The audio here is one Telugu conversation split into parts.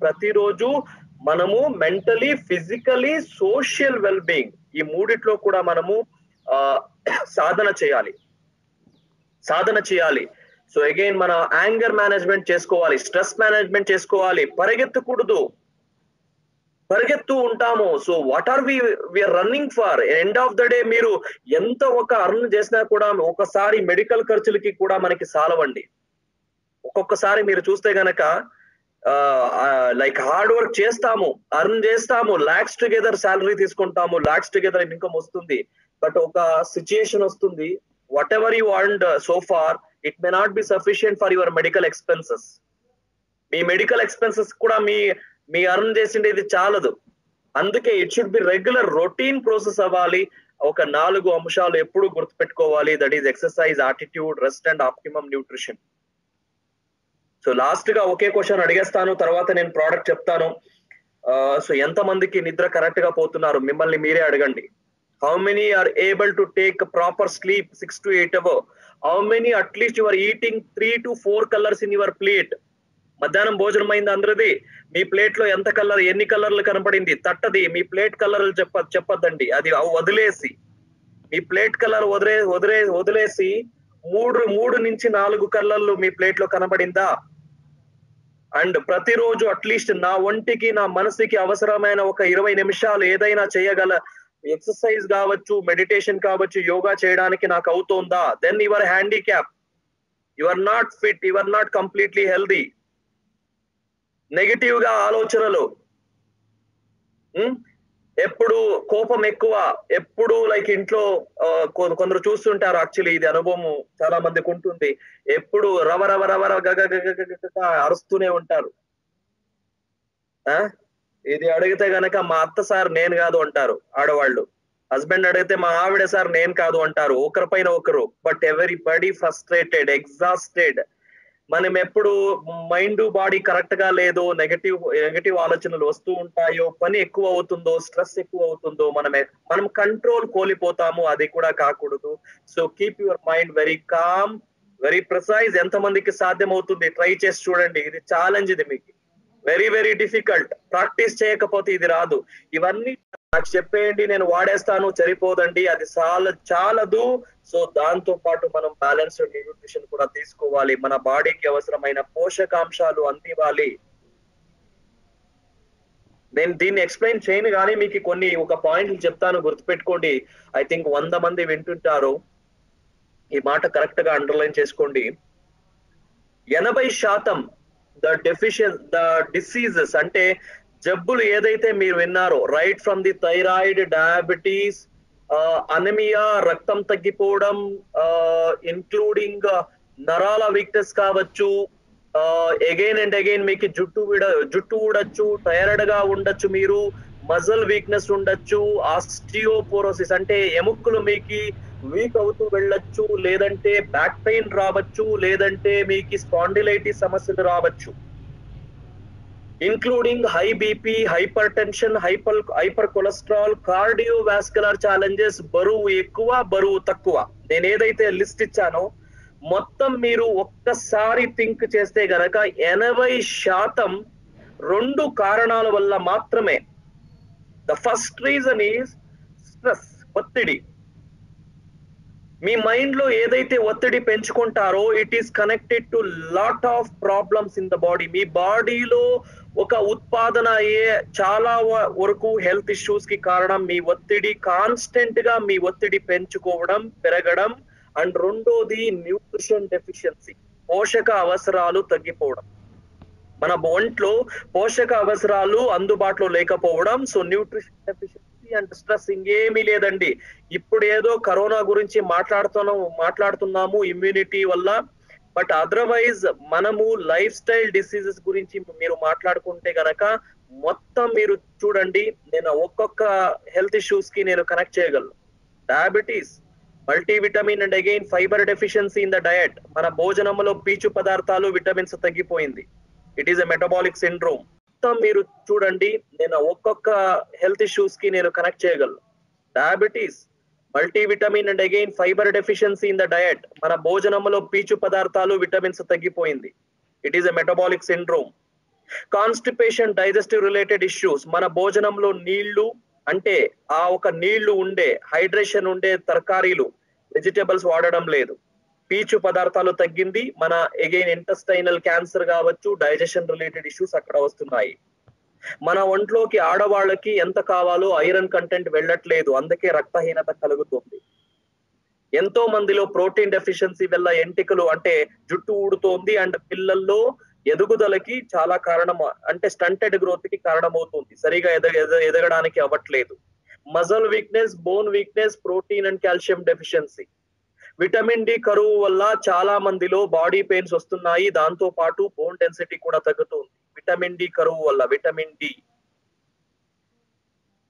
ప్రతిరోజు మనము mentally, physically, social well being ఈ మూడిట్లో కూడా మనము సాధన చేయాలి. సో అగైన్ మన యాంగర్ మేనేజ్మెంట్ చేసుకోవాలి, స్ట్రెస్ మేనేజ్మెంట్ చేసుకోవాలి. పరిగెత్తు ఉంటాము. So what are we are running for? End of the day మీరు ఎంత ఒక అర్న్ చేసినా కూడా ఒకసారి మెడికల్ ఖర్చులకి కూడా మనకి సాలవండి. ఒక్కొక్కసారి మీరు చూస్తే గనక లైక్ హార్డ్ వర్క్ చేస్తాము, అర్న్ చేస్తాము, లాక్స్ టుగెదర్ సాలరీ తీసుకుంటాము, లాక్స్ టుగెదర్ ఇన్కమ్ వస్తుంది. బట్ ఒక సిచ్యుయేషన్ వస్తుంది, whatever you earned so far it may not be sufficient for your medical expenses. మీ మెడికల్ ఎక్స్పెన్సెస్ కూడా మీ అర్న్ చేసిండే ఇది చాలదు. అందుకే it should be regular routine process అవ్వాలి. ఒక 4 అంశాలు ఎప్పుడు గుర్తుపెట్టుకోవాలి. That is exercise, attitude, rest and optimum nutrition. So last గా ఒకే క్వశ్చన్ అడిగేస్తాను, తర్వాత నేను ప్రోడక్ట్ చెప్తాను. సో ఎంత మందికి నిద్ర కరెక్ట్ గా పోతున్నారు మిమ్మల్ని మీరే అడగండి. How many are able to take proper sleep 6 to 8 hours? How many at least you are eating 3 to 4 colours in your plate? మధ్యాహ్నం భోజనం అయింది అందరిది. మీ ప్లేట్ లో ఎంత కలర్, ఎన్ని కలర్లు కనపడింది తట్టది. మీ ప్లేట్ కలర్లు చెప్పద్దండి, అది వదిలేసి మీ ప్లేట్ కలర్ వదిలేసి 3 నుంచి 4 కలర్లు మీ ప్లేట్ లో కనబడిందా? అండ్ ప్రతిరోజు అట్లీస్ట్ నా ఒంటికి, నా మనసుకి అవసరమైన ఒక 20 నిమిషాలు ఏదైనా చేయగల ఎక్సర్సైజ్ కావచ్చు, మెడిటేషన్ కావచ్చు, యోగా చేయడానికి నాకు అవుతోందా? Then your handicap, you are not fit, you are not completely healthy. Negative గా ఆలోచనలు, ఎప్పుడు కోపం ఎక్కువ, ఎప్పుడు లైక్ ఇంట్లో కొందరు చూస్తుంటారు, యాక్చువల్లీ ఇది అనుభవం చాలా మందికి ఉంటుంది, ఎప్పుడు రవ అరుస్తూనే ఉంటారు. ఇది అడిగితే గనక మా అత్త సార్ నేను కాదు అంటారు ఆడవాళ్ళు. హస్బెండ్ అడిగితే మా ఆవిడ సార్ నేను కాదు అంటారు. ఒకరిపైన ఒకరు. But everybody frustrated, exhausted. మనం ఎప్పుడు మైండ్ బాడీ కరెక్ట్ గా లేదో, నెగటివ్ ఆలోచనలు వస్తూ ఉంటాయో, పని ఎక్కువ అవుతుందో, స్ట్రెస్ ఎక్కువ అవుతుందో, మనం కంట్రోల్ కోల్పోతాము. అది కూడా కాకూడదు. So keep your mind very calm, very precise. ఎంత మందికి సాధ్యం అవుతుంది ట్రై చేసి చూడండి. ఇది ఛాలెంజ్, ఇది మీకు వెరీ వెరీ డిఫికల్ట్. ప్రాక్టీస్ చేయకపోతే ఇది రాదు. ఇవన్నీ నాకు చెప్పేయండి, నేను వాడేస్తాను, సరిపోదండి, అది చాలదు. సో దాంతో పాటు మనం బ్యాలెన్స్డ్ న్యూట్రిషన్ కూడా తీసుకోవాలి. మన బాడీకి అవసరమైన పోషకాంశాలు అందివ్వాలి. నేను దీన్ని ఎక్స్ప్లెయిన్ చేయను కానీ మీకు ఒక పాయింట్లు చెప్తాను, గుర్తుపెట్టుకోండి. ఐ థింక్ 100 మంది వింటుంటారు. ఈ మాట కరెక్ట్ గా అండర్లైన్ చేసుకోండి. 80% ద డిసీజెస్ అంటే జబ్బులు ఏదైతే మీరు విన్నారో, right from the thyroid, diabetes, anaemia, రక్తం తగ్గిపోవడం, ఇన్క్లూడింగ్ నరాల వీక్నెస్ కావచ్చు, అగైన్ అండ్ అగైన్ మీకు జుట్టు ఊడొచ్చు, టైర్డ్ గా ఉండొచ్చు, మీరు మజిల్ వీక్నెస్ ఉండొచ్చు, ఆస్టియోపోరోసిస్ అంటే ఎముకలు మీకు వీక్ అవుతూ వెళ్ళొచ్చు, లేదంటే బ్యాక్ పెయిన్ రావచ్చు, లేదంటే మీకు స్పాండిలైటిస్ సమస్యలు రావచ్చు, including high BP, hyper tension, hyper cholesterol, cardiovascular challenges, బరువు ఎక్కువ, బరువు తక్కువ. నేను ఏదైతే లిస్ట్ ఇచ్చానో మొత్తం మీరు ఒక్కసారి థింక్ చేస్తే గనక 80% 2 కారణాల వల్ల మాత్రమే. The first reason is stress, ఒత్తిడి. మీ మైండ్ లో ఏదైతే ఒత్తిడి పెంచుకుంటారో it is connected to lot of problems in the body. మీ బాడీలో ఒక ఉత్పాదన అయ్యే చాలా వరకు హెల్త్ ఇష్యూస్ కి కారణం మీ ఒత్తిడి. కాన్స్టెంట్ గా మీ ఒత్తిడి పెరగడం. అండ్ రెండోది న్యూట్రిషన్ డెఫిషియన్సీ, పోషక అవసరాలు తగ్గిపోవడం. మన ఒంట్లో పోషక అవసరాలు అందుబాటులో లేకపోవడం. So nutrition deficiency and stress, ఇంకేమీ లేదండి. ఇప్పుడు ఏదో కరోనా గురించి మాట్లాడుతున్నాము ఇమ్యూనిటీ వల్ల, బట్ అదర్వైజ్ మనము లైఫ్ స్టైల్ డిసీజెస్ గురించి మీరు మాట్లాడుకుంటే గనక మొత్తం మీరు చూడండి, నేను ఒక్కొక్క హెల్త్ ఇష్యూస్ కి నేను కనెక్ట్ చేయగలను. Diabetes, multivitamin and again fibre deficiency in the diet. మన భోజనంలో పీచు పదార్థాలు, విటమిన్స్ తగ్గిపోయింది. It is a metabolic syndrome. మొత్తం మీరు చూడండి, నేను ఒక్కొక్క హెల్త్ ఇష్యూస్ కి నేను కనెక్ట్ చేయగలను. Diabetes, multivitamin and again fibre deficiency in the diet. మన భోజనంలో పీచు పదార్థాలు, విటమిన్స్ తగ్గిపోయింది. It is a metabolic syndrome. Constipation, digestive related issues, మన భోజనంలో నీళ్లు అంటే ఆ ఒక నీళ్లు ఉండే హైడ్రేషన్ ఉండే తరకారీలు వెజిటబుల్స్ వాడడం లేదు. పీచు పదార్థాలు తగ్గింది. మన అగైన్ ఇంటెస్టైనల్ క్యాన్సర్ కావచ్చు, డైజెషన్ రిలేటెడ్ ఇష్యూస్ అక్కడ వస్తున్నాయి. మన ఒంట్లోకి ఆడవాళ్ళకి ఎంత కావాలో ఐరన్ కంటెంట్ వెళ్ళట్లేదు, అందుకే రక్తహీనత కలుగుతుంది. ఎంతో మందిలో ప్రోటీన్ డెఫిషియన్సీ వల్ల ఎంటికలు అంటే జుట్టు ఊడుతోంది అండ్ పిల్లల్లో ఎదుగుదలకి చాలా కారణం అంటే స్టంటెడ్ గ్రోత్ కి కారణమవుతుంది. సరిగా ఎదగడానికి అవ్వట్లేదు. Muscle weakness, bone weakness, protein and calcium deficiency. Vitamin D కరువు వల్ల చాలా మందిలో బాడీ పెయిన్స్ వస్తున్నాయి. దాంతో పాటు బోన్ డెన్సిటీ కూడా తగ్గుతుంది. విటమిన్ డి కరువు వల్ల. విటమిన్ డి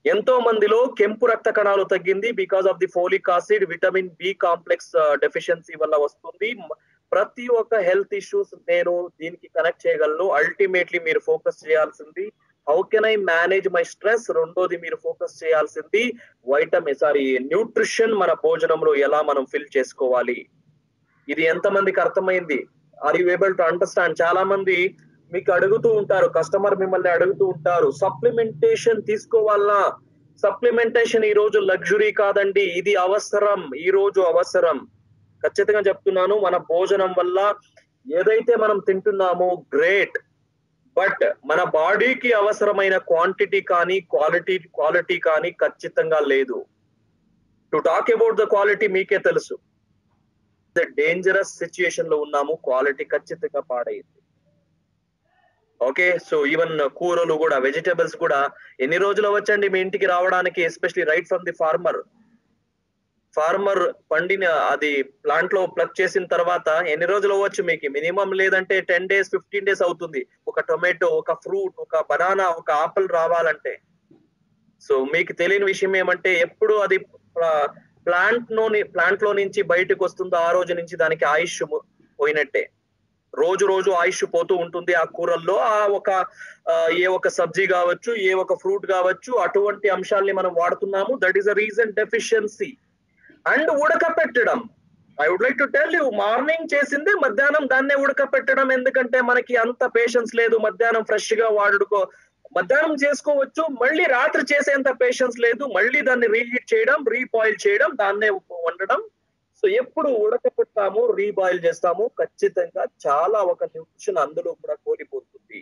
ఎంతో మందిలో కెంపు రక్త కణాలు తగ్గింది because of the folic acid, vitamin B complex deficiency వల్ల వస్తుంది. ప్రతి ఒక్క హెల్త్ ఇష్యూస్ నేను దీనికి కనెక్ట్ చేయగలను. అల్టిమేట్లీ మీరు ఫోకస్ చేయాల్సింది how can I manage my stress. రెండోది మీరు ఫోకస్ చేయాల్సింది న్యూట్రిషన్, మన భోజనంలో ఎలా మనం ఫిల్ చేసుకోవాలి. ఇది ఎంతమందికి అర్థమైంది? Are you able to understand? చాలా మంది మీకు అడుగుతూ ఉంటారు, కస్టమర్ మిమ్మల్ని అడుగుతూ ఉంటారు, సప్లిమెంటేషన్ తీసుకోవాలనా? సప్లిమెంటేషన్ ఈ రోజు లగ్జరీ కాదండి, ఇది అవసరం. ఈ రోజు అవసరం. ఖచ్చితంగా చెప్తున్నాను. మన భోజనం వల్ల ఏదైతే మనం తింటున్నామో గ్రేట్, బట్ మన బాడీకి అవసరమైన క్వాంటిటీ కానీ క్వాలిటీ కానీ ఖచ్చితంగా లేదు. To talk about the quality మీకే తెలుసు. డేంజరస్ సిచ్యుయేషన్ లో ఉన్నాము. క్వాలిటీ ఖచ్చితంగా పాడైంది. ఓకే, సో ఈవెన్ కూరలు కూడా, వెజిటబుల్స్ కూడా ఎన్ని రోజులు అవ్వచ్చండి మీ ఇంటికి రావడానికి? Especially right from the farmer పండిన అది ప్లాంట్ లో ప్లగ్ చేసిన తర్వాత ఎన్ని రోజులు అవ్వచ్చు మీకు? మినిమం లేదంటే 10 days 15 days అవుతుంది. ఒక టొమాటో, ఒక ఫ్రూట్, ఒక బనానా, ఒక ఆపిల్ రావాలంటే. సో మీకు తెలియని విషయం ఏమంటే ఎప్పుడు అది ప్లాంట్ లో నుంచి బయటకు వస్తుందో ఆ రోజు నుంచి దానికి ఆయుష్ పోయినట్టే. రోజు ఆయుష్ పోతూ ఉంటుంది ఆ కూరల్లో. ఏ ఒక సబ్జీ కావచ్చు, ఏ ఒక ఫ్రూట్ కావచ్చు, అటువంటి అంశాలని మనం వాడుతున్నాము. That is a reason deficiency. And ఉడకపెట్టడం, I would like to tell you, morning చేసిందే మధ్యాహ్నం దాన్నే ఉడకపెట్టడం. ఎందుకంటే మనకి అంత పేషెన్స్ లేదు. మధ్యాహ్నం ఫ్రెష్ గా మధ్యాహ్నం చేసుకోవచ్చు, మళ్ళీ రాత్రి చేసేంత పేషెన్స్ లేదు. మళ్ళీ దాన్ని రీహీట్ చేయడం, రీబాయిల్ చేయడం, దాన్నే వండడం. సో ఎప్పుడు ఉడకపెట్టాము, రీబాయిల్ చేస్తాము, ఖచ్చితంగా చాలా ఒక న్యూట్రిషన్ అందులో కూడా కోల్పోతుంది.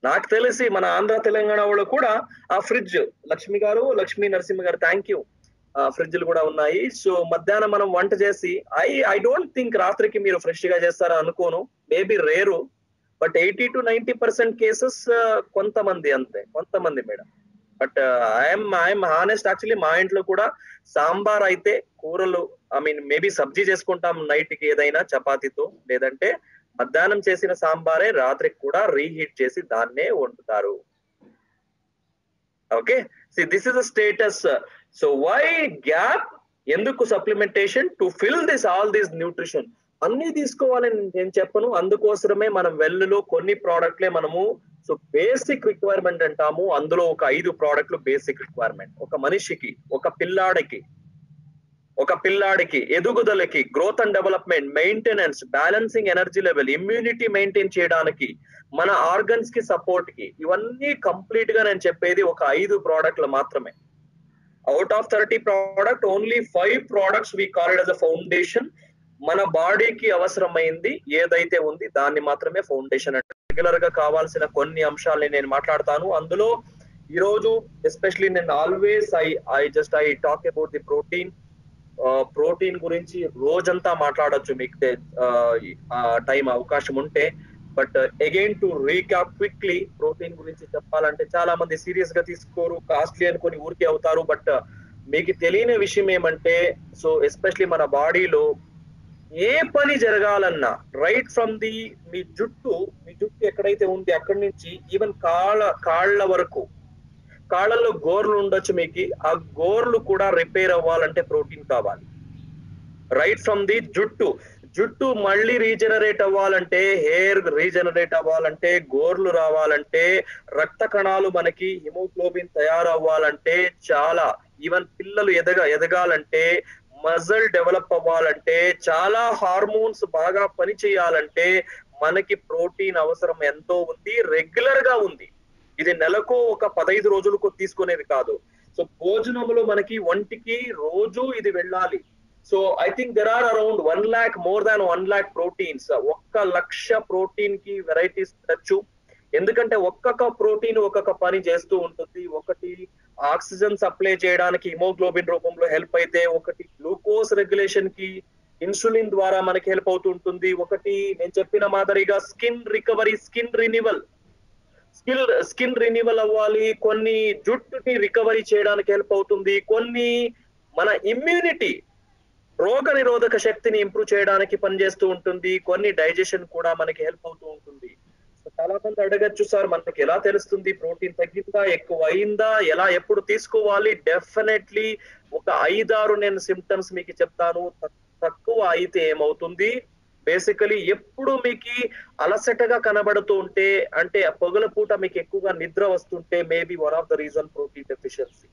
నాకు తెలిసి మన ఆంధ్ర తెలంగాణ వాళ్ళు కూడా ఆ ఫ్రిడ్జ్, లక్ష్మీ నరసింహ గారు థ్యాంక్ యూ, ఫ్రిడ్జ్లు కూడా ఉన్నాయి. సో మధ్యాహ్నం మనం వంట చేసి ఐ డోంట్ థింక్ రాత్రికి మీరు ఫ్రెష్ గా చేస్తారా అనుకోను. Maybe rare, but 80 to 90% cases కొంతమంది, అంతే కొంతమంది madam. But I'm honest, actually మా ఇంట్లో కూడా సాంబార్ అయితే కూరలు మేబీ సబ్జీ చేసుకుంటాం నైట్ కి ఏదైనా చపాతీతో, లేదంటే మధ్యాహ్నం చేసిన సాంబారే రాత్రికి కూడా రీహీట్ చేసి దాన్నే వండుతారు. Okay, this is the status. So why gap? ఎందుకు supplementation? To fill all this nutrition. అన్ని తీసుకోవాలని నేను చెప్పను. అందుకోసమే మనం వెల్లులో కొన్ని ప్రోడక్ట్లే మనము సో బేసిక్ రిక్వైర్మెంట్ అంటాము. అందులో ఒక 5 ప్రోడక్ట్లు బేసిక్ రిక్వైర్మెంట్. ఒక మనిషికి, ఒక పిల్లాడికి ఎదుగుదలకి, growth and development, maintenance, balancing energy level, immunity maintain చేయడానికి, మన ఆర్గన్స్ కి సపోర్ట్ కి, ఇవన్నీ కంప్లీట్ గా నేను చెప్పేది ఒక 5 ప్రోడక్ట్లు మాత్రమే. Out of 30 product only 5 products we call it as a foundation. మన బాడీకి అవసరమైంది ఏదైతే ఉంది దాన్ని మాత్రమే ఫౌండేషన్ అంటే. రెగ్యులర్ గా కావాల్సిన కొన్ని అంశాలని నేను మాట్లాడతాను. అందులో ఈ రోజు ఎస్పెషలీ నేను always I talk about the protein గురించి రోజంతా మాట్లాడొచ్చు మీకు టైం అవకాశం ఉంటే. But again to recap quickly, protein గురించి చెప్పాలంటే చాలా మంది సీరియస్ గా తీసుకోరు, కాస్ట్లీ అనుకొని ఊరికే అవుతారు. బట్ మీకు తెలియని విషయం ఏమంటే, సో ఎస్పెషలీ మన బాడీలో ఏ పని జరగాలన్నా రైట్ ఫ్రమ్ మీ జుట్టు ఎక్కడైతే ఉంది అక్కడి నుంచి ఈవెన్ కాళ్ళ వరకు, కాళ్ళల్లో గోర్లు ఉండొచ్చు మీకు, ఆ గోర్లు కూడా రిపేర్ అవ్వాలంటే ప్రోటీన్ కావాలి. రైట్ ఫ్రమ్ ది జుట్టు మళ్ళీ రీజనరేట్ అవ్వాలంటే, హెయిర్ రీజనరేట్ అవ్వాలంటే, గోర్లు రావాలంటే, రక్త కణాలు మనకి హిమోగ్లోబిన్ తయారవ్వాలంటే, చాలా ఈవెన్ పిల్లలు ఎదగాలంటే, మజిల్ డెవలప్ అవ్వాలంటే, చాలా హార్మోన్స్ బాగా పని చేయాలంటే, మనకి ప్రోటీన్ అవసరం ఎంతో ఉంది, రెగ్యులర్ గా ఉంది. ఇది నెలకు ఒక 15 రోజులకు తీసుకునేది కాదు. సో భోజనంలో మనకి ఒంటికి రోజు ఇది వెళ్ళాలి. So I think there are around 1 lakh, more than 1 lakh proteins. 1,00,000 protein కి వెరైటీస్ తినొచ్చు. ఎందుకంటే ఒక్కొక్క ప్రోటీన్ ఒక్కొక్క పని చేస్తూ ఉంటుంది. ఒకటి ఆక్సిజన్ సప్లై చేయడానికి హిమోగ్లోబిన్ రూపంలో హెల్ప్ అయితే, ఒకటి గ్లూకోజ్ రెగ్యులేషన్ కి ఇన్సులిన్ ద్వారా మనకి హెల్ప్ అవుతుంటుంది. ఒకటి నేను చెప్పిన మాదిరిగా స్కిన్ రికవరీ, స్కిన్ రినివల్ అవ్వాలి. కొన్ని జుట్టుని రికవరీ చేయడానికి హెల్ప్ అవుతుంది. కొన్ని మన ఇమ్యూనిటీ, రోగ నిరోధక శక్తిని ఇంప్రూవ్ చేయడానికి పనిచేస్తూ ఉంటుంది. కొన్ని డైజెషన్ కూడా మనకి హెల్ప్ అవుతూ ఉంటుంది. చాలా మంది అడగచ్చు, సార్ మనకి ఎలా తెలుస్తుంది ప్రోటీన్ తగ్గిందా, ఎక్కువ అయిందా, ఎలా ఎప్పుడు తీసుకోవాలి? డెఫినెట్లీ ఒక 5-6 నేను సిమ్టమ్స్ మీకు చెప్తాను. తక్కువ అయితే ఏమవుతుంది, బేసికలీ ఎప్పుడు మీకు అలసటగా కనబడుతూ ఉంటే, అంటే పొగల పూట మీకు ఎక్కువగా నిద్ర వస్తుంటే, maybe one of the reason protein deficiency.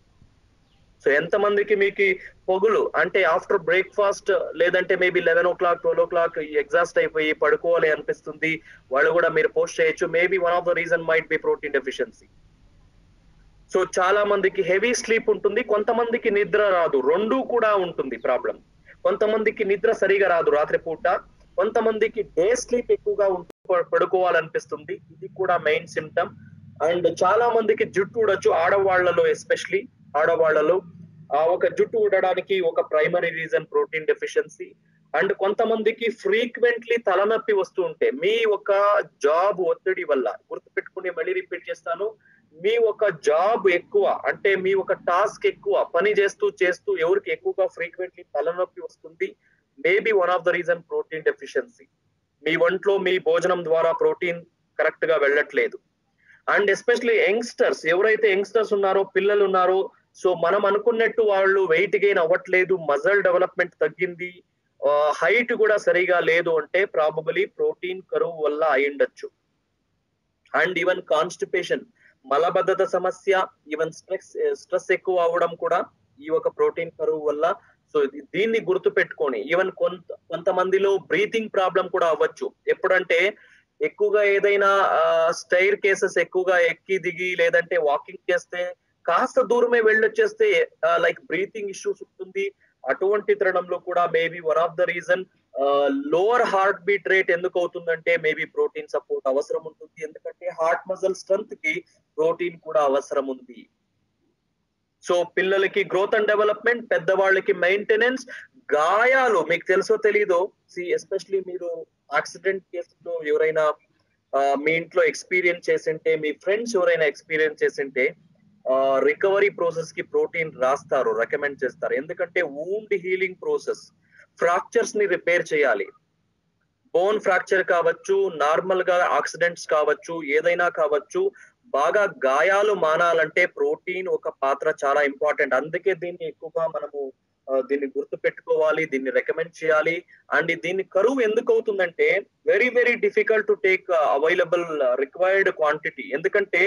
So ఎంతమందికి మీకు పొగులు అంటే ఆఫ్టర్ బ్రేక్ఫాస్ట్ లేదంటే మేబీ 11 o'clock 12 o'clock ఎగ్జాస్ట్ అయిపోయి పడుకోవాలి అనిపిస్తుంది, వాళ్ళు కూడా మీరు పోస్ట్ చేయొచ్చు. Maybe one of the reason might be protein deficiency. So చాలా మందికి హెవీ స్లీప్ ఉంటుంది, కొంతమందికి నిద్ర రాదు, రెండు కూడా ఉంటుంది ప్రాబ్లం. కొంతమందికి నిద్ర సరిగా రాదు రాత్రి పూట, కొంతమందికి డే స్లీప్ ఎక్కువగా పడుకోవాలనిపిస్తుంది, ఇది కూడా మెయిన్ సిమ్టమ్. అండ్ చాలా మందికి జుట్టు ఊడొచ్చు, ఆడవాళ్లలో ఎస్పెషలీ ఆడవాళ్లలో ఒక జుట్టు ఊడడానికి ఒక primary reason protein deficiency. And కొంతమందికి ఫ్రీక్వెంట్లీ తలనొప్పి వస్తూ ఉంటే, మీ ఒక జాబ్ ఒత్తిడి వల్ల, గుర్తుపెట్టుకుని మళ్ళీ రిపీట్ చేస్తాను, మీ ఒక జాబ్ ఎక్కువ అంటే మీ ఒక టాస్క్ ఎక్కువ పని చేస్తూ ఎవరికి ఎక్కువగా ఫ్రీక్వెంట్లీ తలనొప్పి వస్తుంది, maybe one of the reason protein deficiency. మీ ఒంట్లో మీ భోజనం ద్వారా ప్రోటీన్ కరెక్ట్ గా వెళ్ళట్లేదు. అండ్ ఎస్పెషలీ యంగ్స్టర్స్, ఎవరైతే యంగ్స్టర్స్ ఉన్నారో, పిల్లలు ఉన్నారో, సో మనం అనుకున్నట్టు వాళ్ళు వెయిట్ గెయిన్ అవ్వట్లేదు, మజల్ డెవలప్మెంట్ తగ్గింది, హైట్ కూడా సరిగా లేదు అంటే ప్రాబబలీ ప్రోటీన్ కరువు వల్ల అయ్యుండొచ్చు. అండ్ ఈవెన్ కాన్స్టిపేషన్, మలబద్ధత సమస్య, ఈవెన్ స్ట్రెస్ ఎక్కువ అవ్వడం కూడా ఈ ఒక ప్రోటీన్ కరువు వల్ల. సో దీన్ని గుర్తు పెట్టుకొని, ఈవెన్ కొంతమందిలో బ్రీతింగ్ ప్రాబ్లం కూడా అవ్వచ్చు. ఎప్పుడంటే ఎక్కువగా ఏదైనా స్టైర్ కేసెస్ ఎక్కువగా ఎక్కి దిగి లేదంటే వాకింగ్ చేస్తే కాస్త దూరమే వెళ్ళొచ్చేస్తే లైక్ బ్రీతింగ్ ఇష్యూస్ ఉంటుంది. అటువంటి తరుణంలో కూడా maybe one of the reason lower heart beat rate ఎందుకు అవుతుందంటే మేబీ ప్రోటీన్ సపోర్ట్ అవసరం ఉంటుంది. ఎందుకంటే హార్ట్ మజిల్ స్ట్రెంత్ కి ప్రోటీన్ కూడా అవసరం ఉంది. సో పిల్లలకి గ్రోత్ అండ్ డెవలప్మెంట్, పెద్దవాళ్ళకి మెయింటెనెన్స్, గాయాలు మీకు తెలుసో తెలీదో, ఎస్పెషలీ మీరు యాక్సిడెంట్ కేసులో ఎవరైనా మీ ఇంట్లో ఎక్స్పీరియన్స్ చేసింటే, మీ ఫ్రెండ్స్ ఎవరైనా ఎక్స్పీరియన్స్ చేసింటే, రికవరీ ప్రాసెస్ కి ప్రోటీన్ రాస్తారు, రికమెండ్ చేస్తారు. ఎందుకంటే వూండ్ హీలింగ్ ప్రాసెస్, ఫ్రాక్చర్స్ ని రిపేర్ చేయాలి. బోన్ ఫ్రాక్చర్ కావచ్చు, నార్మల్ గా యాక్సిడెంట్స్ కావచ్చు, ఏదైనా కావచ్చు, బాగా గాయాలు మానాలంటే ప్రోటీన్ ఒక పాత్ర చాలా ఇంపార్టెంట్. అందుకే దీన్ని ఎక్కువగా మనము దీన్ని గుర్తు పెట్టుకోవాలి, దీన్ని రికమెండ్ చేయాలి. అండ్ దీన్ని కరువు ఎందుకు అవుతుందంటే very very difficult to take available required quantity. ఎందుకంటే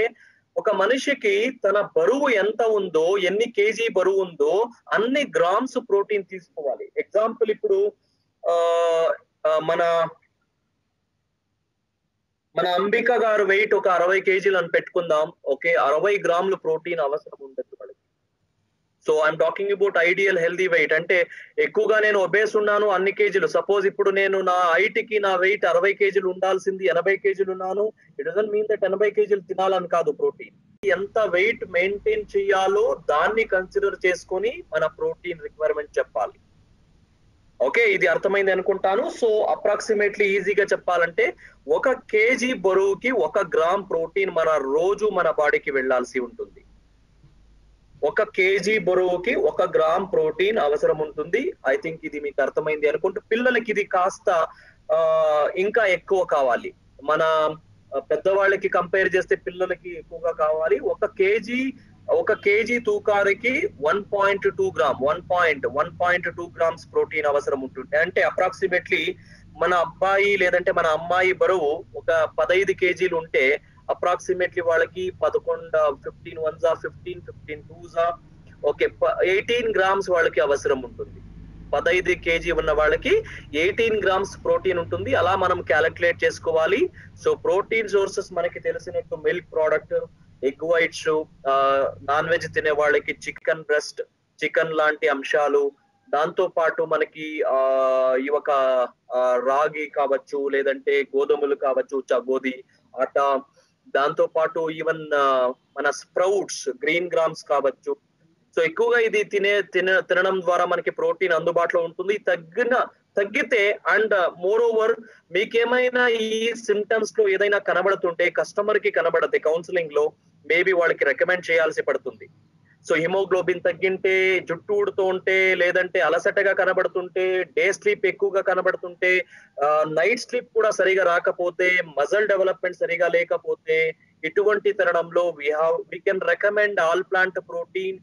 ఒక మనిషికి తన బరువు ఎంత ఉందో, ఎన్ని కేజీ బరువు ఉందో అన్ని గ్రామ్స్ ప్రోటీన్ తీసుకోవాలి. ఎగ్జాంపుల్ ఇప్పుడు మన అంబిక గారు వెయిట్ ఒక 60 kgs అని పెట్టుకుందాం. ఓకే, 60 grams ప్రోటీన్ అవసరం ఉండదు వాళ్ళకి. So I'm talking about ideal healthy weight. అంటే ఎక్కువగా నేను ఒబేస్ ఉన్నాను అన్ని కేజీలు, సపోజ్ ఇప్పుడు నేను నా హైట్ కి నా వెయిట్ 60 kgs ఉండాల్సింది 80 kgs ఉన్నాను, it doesn't mean that 80 kgs తినాలని కాదు. ప్రోటీన్ ఎంత వెయిట్ మెయింటైన్ చేయాలో దాన్ని కన్సిడర్ చేసుకొని మన ప్రోటీన్ రిక్వైర్మెంట్ చెప్పాలి. ఓకే, ఇది అర్థమైంది అనుకుంటాను. సో అప్రాక్సిమేట్లీ ఈజీగా చెప్పాలంటే 1 kg బరువుకి 1 gram ప్రోటీన్ రోజు మన బాడీకి వెళ్లాల్సి ఉంటుంది. 1 kg బరువుకి 1 gram ప్రోటీన్ అవసరం ఉంటుంది. ఐ థింక్ ఇది మీకు అర్థమైంది అనుకుంటూ, పిల్లలకి ఇది కాస్త ఇంకా ఎక్కువ కావాలి. మన పెద్దవాళ్ళకి కంపేర్ చేస్తే పిల్లలకి ఎక్కువగా కావాలి. 1 kg తూకానికి 1.2 grams ప్రోటీన్ అవసరం ఉంటుంది. అంటే అప్రాక్సిమేట్లీ మన అబ్బాయి లేదంటే మన అమ్మాయి బరువు ఒక 15 kgs ఉంటే అప్రాక్సిమేట్లీ వాళ్ళకి 15 ones 15 2s ఓకే 18 grams వాళ్ళకి అవసరం ఉంటుంది. 15 కేజీ ఉన్న వాళ్ళకి 18 గ్రామ్స్ ప్రోటీన్ ఉంటుంది. అలా మనం క్యాలిక్యులేట్ చేసుకోవాలి. సో ప్రోటీన్ సోర్సెస్ మనకి తెలిసినట్టు milk product, egg whites, non veg తినే వాళ్ళకి చికెన్ బ్రెస్ట్, చికెన్ లాంటి అంశాలు, దాంతో పాటు మనకి ఈ ఒక రాగి కావచ్చు, లేదంటే గోధుమలు కావచ్చు, చగోది ఆటా, దాంతో పాటు ఈవెన్ మన స్ప్రౌట్స్, గ్రీన్ గ్రామ్స్ కావచ్చు. సో ఎక్కువగా ఇది తినడం ద్వారా మనకి ప్రోటీన్ అందుబాటులో ఉంటుంది. తగ్గితే అండ్ మోర్ ఓవర్ మీకేమైనా ఈ సిమ్టమ్స్ లో ఏదైనా కనబడుతుంటే కస్టమర్ కి కనబడతాయి కౌన్సిలింగ్ లో, మేబీ వాళ్ళకి రికమెండ్ చేయాల్సి పడుతుంది. సో హిమోగ్లోబిన్ తగ్గింటే, జుట్టు ఊడుతూ ఉంటే, లేదంటే అలసటగా కనబడుతుంటే, డే స్లీప్ ఎక్కువగా కనబడుతుంటే, నైట్ స్లీప్ కూడా సరిగా రాకపోతే, మజల్ డెవలప్మెంట్ సరిగా లేకపోతే, ఇటువంటి తరుణంలో we can recommend all plant protein,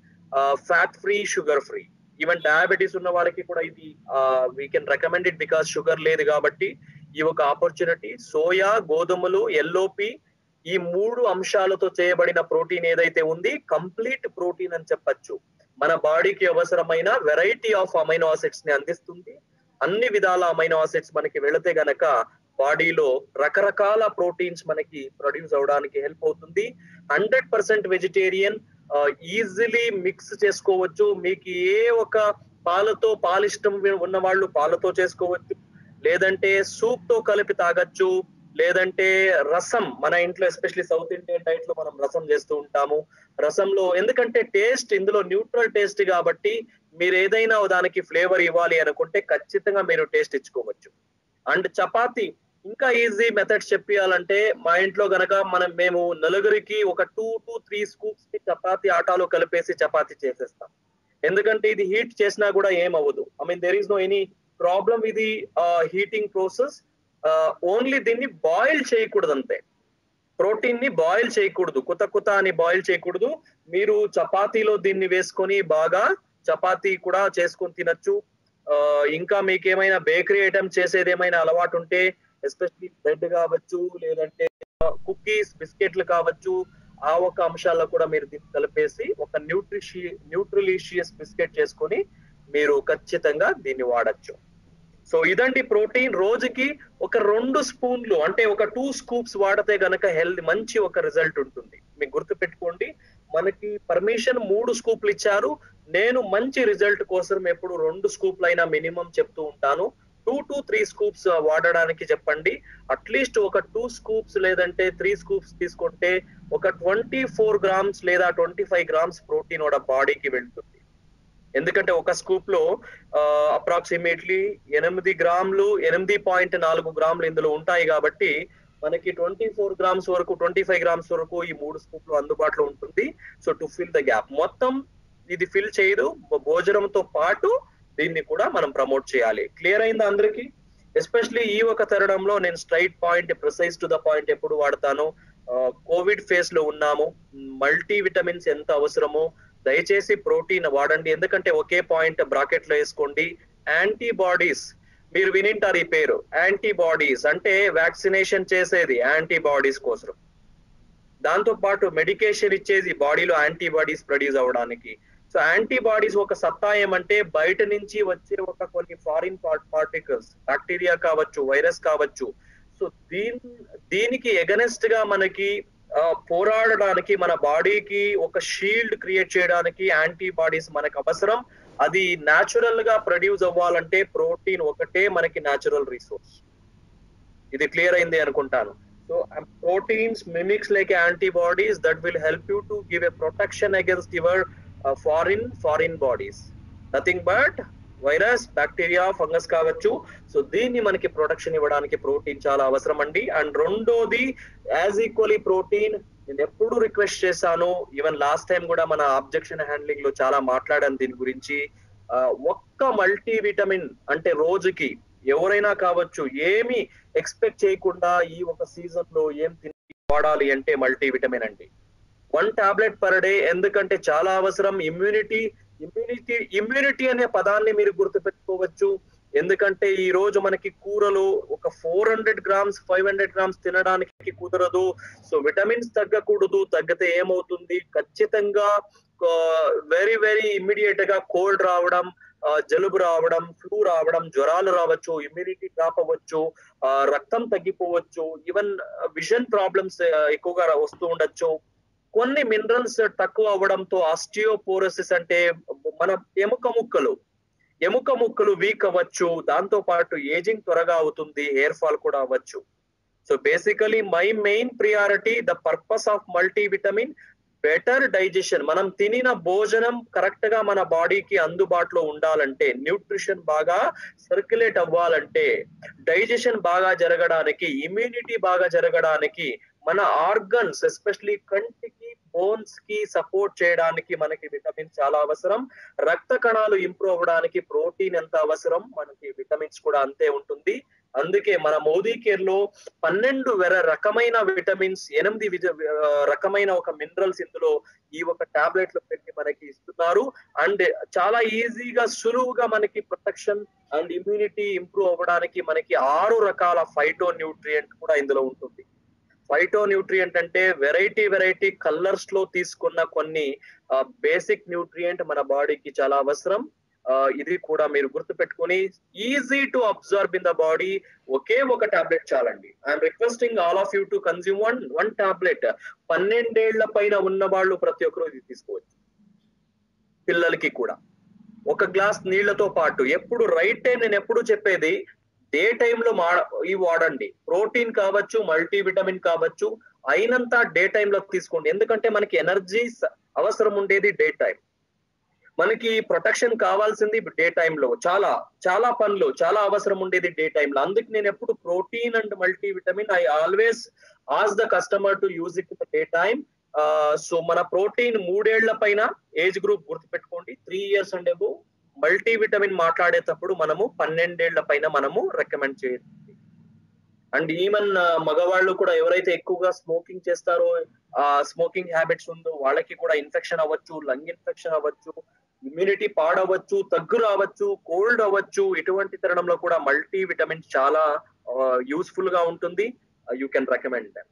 fat free, sugar free. Even diabetes ఉన్న వాళ్ళకి కూడా ఇది we can recommend it because sugar లేదు కాబట్టి ఈ ఒక ఆపర్చునిటీ. సోయా, గోధుమలు, ఎల్ఓపి, ఈ 3 అంశాలతో చేయబడిన ప్రోటీన్ ఏదైతే ఉంది కంప్లీట్ ప్రోటీన్ అని చెప్పొచ్చు. మన బాడీకి అవసరమైన వెరైటీ ఆఫ్ అమైనో ఆసిడ్స్ ని అందిస్తుంది. అన్ని విధాల అమైనో ఆసిడ్స్ మనకి వెళితే గనక బాడీలో రకరకాల ప్రోటీన్స్ మనకి ప్రొడ్యూస్ అవడానికి హెల్ప్ అవుతుంది. 100% వెజిటేరియన్, ఈజీలీ మిక్స్ చేసుకోవచ్చు. మీకు ఏ ఒక పాలిష్టం ఉన్న వాళ్ళు పాలతో చేసుకోవచ్చు, లేదంటే సూప్ తో కలిపి తాగొచ్చు, లేదంటే రసం, మన ఇంట్లో ఎస్పెషల్లీ సౌత్ ఇండియన్ డైట్ లో మనం రసం చేస్తూ ఉంటాము. రసంలో ఎందుకంటే టేస్ట్ ఇందులో న్యూట్రల్ టేస్ట్ కాబట్టి మీరు ఏదైనా దానికి ఫ్లేవర్ ఇవ్వాలి అనుకుంటే ఖచ్చితంగా మీరు టేస్ట్ ఇచ్చుకోవచ్చు. అండ్ చపాతి ఇంకా ఈజీ మెథడ్స్ చెప్పాలంటే మా ఇంట్లో గనక మేము నలుగురికి ఒక 2 to 3 స్కూప్స్ ని చపాతి ఆటాలో కలిపేసి చపాతి చేసేస్తాం. ఎందుకంటే ఇది హీట్ చేసినా కూడా ఏం అవ్వదు. I mean there is no any problem ఇది హీటింగ్ ప్రాసెస్. ఓన్లీ దీన్ని బాయిల్ చేయకూడదు అంతే. ప్రోటీన్ ని బాయిల్ చేయకూడదు, కుత అని బాయిల్ చేయకూడదు. మీరు చపాతీలో దీన్ని వేసుకొని బాగా చపాతీ కూడా చేసుకొని తినచ్చు. ఇంకా మీకు ఏమైనా బేకరీ ఐటమ్ చేసేది ఏమైనా అలవాటు ఉంటే ఎస్పెషల్లీ బ్రెడ్ కావచ్చు, లేదంటే కుకీస్, బిస్కెట్లు కావచ్చు, ఆ ఒక అంశాల్లో కూడా మీరు దీన్ని కలిపేసి ఒక న్యూట్రిలీషియస్ బిస్కెట్ చేసుకొని మీరు ఖచ్చితంగా దీన్ని వాడచ్చు. సో ఇదండి ప్రోటీన్. రోజుకి ఒక 2 స్పూన్లు అంటే ఒక 2 స్కూప్స్ వాడితే గనక మంచి ఒక రిజల్ట్ ఉంటుంది. మీకు గుర్తు పెట్టుకోండి, మనకి పర్మిషన్ 3 స్కూప్లు ఇచ్చారు. నేను మంచి రిజల్ట్ కోసం ఎప్పుడు 2 స్కూప్లు అయినా మినిమం చెప్తూ ఉంటాను. 2 to 3 స్కూప్స్ వాడడానికి చెప్పండి. అట్లీస్ట్ ఒక 2 స్కూప్స్ లేదంటే 3 స్కూప్స్ తీసుకుంటే ఒక 24 గ్రామ్స్ లేదా 25 గ్రామ్స్ ప్రోటీన్ కూడా బాడీకి వెళ్తుంది. ఎందుకంటే ఒక స్కూప్ లో అప్రాక్సిమేట్లీ 8 గ్రాములు, 8.4 గ్రాములు ఇందులో ఉంటాయి కాబట్టి మనకి 24 గ్రామ్స్ వరకు, 25 గ్రామ్స్ వరకు ఈ 3 స్కూప్లు అందుబాటులో ఉంటుంది. So to fill the gap, మొత్తం ఇది ఫిల్ చేయదు, భోజనంతో పాటు దీన్ని కూడా మనం ప్రమోట్ చేయాలి. క్లియర్ అయిందా అందరికి? ఎస్పెషల్లీ ఈ ఒక తరుణంలో నేను straight point, precise to the point ఎప్పుడు వాడతాను. కోవిడ్ ఫేజ్ లో ఉన్నాము, మల్టీ విటమిన్స్ ఎంత అవసరమో దయచేసి ప్రోటీన్ వాడండి. ఎందుకంటే ఒకే పాయింట్ బ్రాకెట్ లో వేసుకోండి, యాంటీబాడీస్. మీరు వినింటారు ఈ పేరు, యాంటీబాడీస్ అంటే వ్యాక్సినేషన్ చేసేది యాంటీబాడీస్ కోసం, దాంతో పాటు మెడికేషన్ ఇచ్చేది బాడీలో యాంటీబాడీస్ ప్రొడ్యూస్ అవడానికి. సో యాంటీబాడీస్ ఒక సత్తా ఏమంటే బయట నుంచి వచ్చే ఒక కొన్ని ఫారిన్ పార్టికల్స్, బ్యాక్టీరియా కావచ్చు, వైరస్ కావచ్చు. సో దీనికి ఎగనెస్ట్ గా మనకి పోరాడడానికి, మన బాడీకి ఒక షీల్డ్ క్రియేట్ చేయడానికి యాంటీబాడీస్ మనకు అవసరం. అది న్యాచురల్ గా ప్రొడ్యూస్ అవ్వాలంటే ప్రోటీన్ ఒకటే మనకి న్యాచురల్ రిసోర్స్. ఇది క్లియర్ అయింది అనుకుంటాను. So proteins mimics like antibodies that will help you to give a protection against your foreign bodies. Nothing but virus, bacteria, fungus కావచ్చు. సో దీన్ని మనకి ప్రొటెక్షన్ ఇవ్వడానికి ప్రోటీన్ చాలా అవసరం అండి. అండ్ రెండోది యాజ్ ఈక్వల్లీ ప్రోటీన్ నేను ఎప్పుడు రిక్వెస్ట్ చేశాను, ఈవెన్ లాస్ట్ టైం కూడా మన అబ్జెక్షన్ హ్యాండ్లింగ్ లో చాలా మాట్లాడాను దీని గురించి. ఒక్క మల్టీ విటమిన్ అంటే రోజుకి ఎవరైనా కావచ్చు, ఏమి ఎక్స్పెక్ట్ చేయకుండా ఈ ఒక సీజన్ లో ఏం తిని వాడాలి అంటే మల్టీ విటమిన్ అండి. 1 టాబ్లెట్ పర్ డే. ఎందుకంటే చాలా అవసరం. ఇమ్యూనిటీ అనే పదాన్ని మీరు గుర్తు పెట్టుకోవచ్చు. ఎందుకంటే ఈ రోజు మనకి కూరలు ఒక 400 గ్రామ్స్ 500 గ్రామ్స్ తినడానికి కుదరదు. సో విటమిన్స్ తగ్గకూడదు. తగ్గితే ఏమవుతుంది, ఖచ్చితంగా వెరీ ఇమ్మీడియట్ గా కోల్డ్ రావడం, జలుబు రావడం, ఫ్లూ రావడం, జ్వరాలు రావచ్చు, ఇమ్యూనిటీ డ్రాప్ అవ్వచ్చు, రక్తం తగ్గిపోవచ్చు, ఈవెన్ విజన్ ప్రాబ్లమ్స్ ఎక్కువగా వస్తూ ఉండొచ్చు. కొన్ని మినరల్స్ తక్కువ అవ్వడంతో ఆస్టియోపోరోసిస్ అంటే మన ఎముక ముక్కలు వీక్ అవ్వచ్చు. దాంతో పాటు ఏజింగ్ త్వరగా అవుతుంది. హెయిర్ ఫాల్ కూడా అవ్వచ్చు. So basically my main priority the purpose of multivitamin better digestion. మనం తినిన భోజనం కరెక్ట్ గా మన బాడీకి అందుబాటులో ఉండాలంటే, న్యూట్రిషన్ బాగా సర్క్యులేట్ అవ్వాలంటే, డైజెషన్ బాగా జరగడానికి, ఇమ్యూనిటీ బాగా జరగడానికి, మన ఆర్గన్స్ ఎస్పెషలీ కంటికి, బోన్స్ కి సపోర్ట్ చేయడానికి మనకి విటమిన్స్ చాలా అవసరం. రక్త కణాలు ఇంప్రూవ్ అవ్వడానికి ప్రోటీన్ ఎంత అవసరం, మనకి విటమిన్స్ కూడా అంతే ఉంటుంది. అందుకే మన మోదీ కేర్ లో 12 రకమైన విటమిన్స్, 8 రకమైన ఒక మినరల్స్ ఇందులో ఈ ఒక టాబ్లెట్ లో పెట్టి మనకి ఇస్తున్నారు. అండ్ చాలా ఈజీగా, సులువుగా మనకి ప్రొటెక్షన్ అండ్ ఇమ్యూనిటీ ఇంప్రూవ్ అవ్వడానికి మనకి 6 రకాల ఫైటో న్యూట్రియంట్ కూడా ఇందులో ఉంటుంది. ఫైటో న్యూట్రియంట్ అంటే వెరైటీ కలర్స్ లో తీసుకున్న కొన్ని బేసిక్ న్యూట్రియంట్ మన బాడీకి చాలా అవసరం. ఇది కూడా మీరు గుర్తుపెట్టుకొని, easy to observe in the body, ఒకే ఒక టాబ్లెట్ చాలండి. I'm requesting all of you to consume one tablet. 12 ఏళ్ల పైన ఉన్న వాళ్ళు ప్రతి ఒక్కరు ఇది తీసుకోవచ్చు. పిల్లలకి కూడా ఒక గ్లాస్ నీళ్లతో పాటు ఎప్పుడు రైట్ టైం, నేను ఎప్పుడు చెప్పేది డే టైమ్ లో ఇవి వాడండి. ప్రోటీన్ కావచ్చు, మల్టీవిటమిన్ కావచ్చు, అయినంత డే టైమ్ లో తీసుకోండి. ఎందుకంటే మనకి ఎనర్జీ అవసరం ఉండేది డే టైం, మనకి ప్రొటెక్షన్ కావాల్సింది డే టైమ్ లో, చాలా పనులు చాలా అవసరం ఉండేది డే టైమ్ లో. అందుకు నేను ఎప్పుడు protein and multivitamin I always ask the customer to use it day time. So మన ప్రోటీన్ 3 ఏళ్ల పైన ఏజ్ గ్రూప్ గుర్తుపెట్టుకోండి, 3 years అండ్ అబోవ్. మల్టీవిటమిన్ మాట్లాడేటప్పుడు మనము 12 ఏళ్ల పైన మనము రికమెండ్ చేయాలి. అండ్ ఈవెన్ మగవాళ్ళు కూడా ఎవరైతే ఎక్కువగా స్మోకింగ్ చేస్తారో, స్మోకింగ్ హ్యాబిట్స్ ఉందో వాళ్ళకి కూడా ఇన్ఫెక్షన్ అవ్వచ్చు, లంగ్ ఇన్ఫెక్షన్ అవ్వచ్చు, ఇమ్యూనిటీ పాడవచ్చు, దగ్గు రావచ్చు, కోల్డ్ అవ్వచ్చు. ఇటువంటి తరుణంలో కూడా మల్టీ విటమిన్స్ చాలా యూస్ఫుల్ గా ఉంటుంది. You can recommend them.